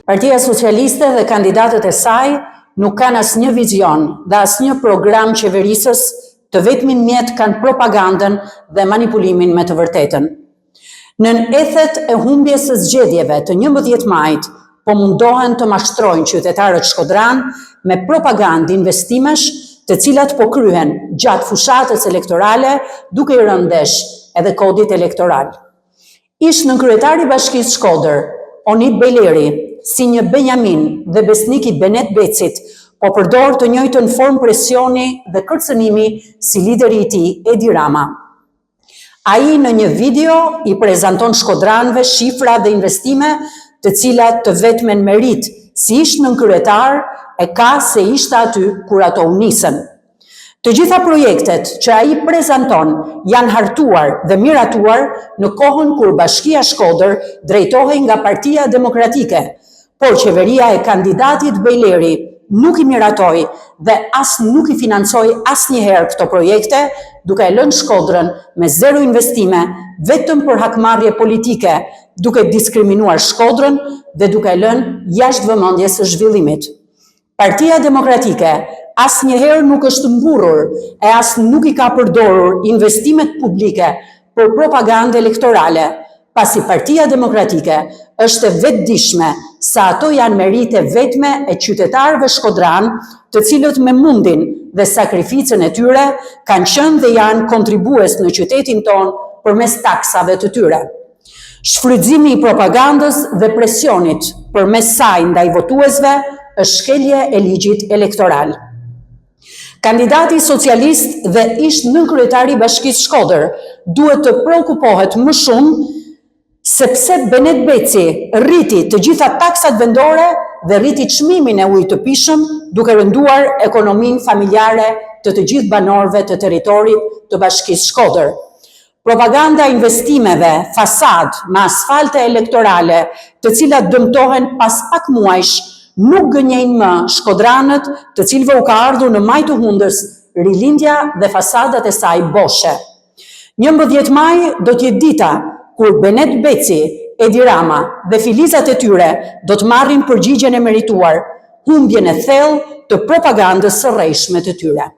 Partia Socialiste dhe kandidatët e saj nuk kanë asnjë vizion dhe asnjë program qeverisës, të vetmin mjet kanë propagandën dhe manipulimin me të vërtetën. Nën ethet e humbjes së zgjedhjeve të 11 majit, po mundohen të mashtrojnë qytetarët shkodran me propagandë investimesh, të cilat po kryhen gjatë fushatës elektorale duke I rënë ndesh edhe kodit elektoral. Ish nënkryetari I Bashkisë Shkodër, Onid Bejleri, si një Benjamin dhe besnik I Benet Becit, po përdor të njëjtën formë presioni dhe kërcënimi si lideri I tij, Edi Rama. Ai në një video I prezanton shkodranëve shifra dhe investime të cilat të vetmen merit si ish nënkryetar e ka se ishte aty kur ato u nisën. Të gjitha projektet që ai prezanton janë hartuar dhe miratuar në kohën kur Bashkia Shkodër drejtohej nga Partia Demokratike, por qeveria e kandidatit Bejleri nuk I miratoi dhe as nuk I financoi asnjëherë këto projekte, duke e lënë Shkodrën me zero investime vetëm për hakmarrje politike, duke diskriminuar Shkodrën dhe duke e lënë jashtë vëmendjes së zhvillimit. Partia Demokratike asnjëherë nuk është mburrur e as nuk I ka përdorur investimet publike për propagandë elektorale, pasi Partia Demokratike është e vetëdijshme se ato janë merite vetme e qytetarëve shkodran, të cilët me mundin dhe sakrificën e tyre kanë qenë dhe janë kontribues në qytetin tonë përmes taksave të tyre. Shfrytëzimi I propagandës dhe presionit përmes saj ndaj votuesve është shkelje e ligjit elektoral. Kandidati socialist dhe ish nënkryetari I Bashkisë Shkodër duhet të preokupohet më shumë sepse Benet Beci rriti të gjitha taksat vendore dhe rriti çmimin e ujit të pishëm, duke rënduar ekonominë familjare të gjithë banorëve të territorit të Bashkisë Shkodër. Propaganda investimeve, fasad, me asfalte elektorale, të cilat dëmtohen pas pak muajsh, nuk gënjejnë më shkodranët të cilëve u ka ardhur në maj të hundës rilindja dhe fasadat e saj boshe. 11 maj do t'jetë dita kur Benet Beci, Edi Rama dhe filizat e tyre do të marrin përgjigjen e merituar, humbjen e thellë të propagandës së rrejshme të tyre.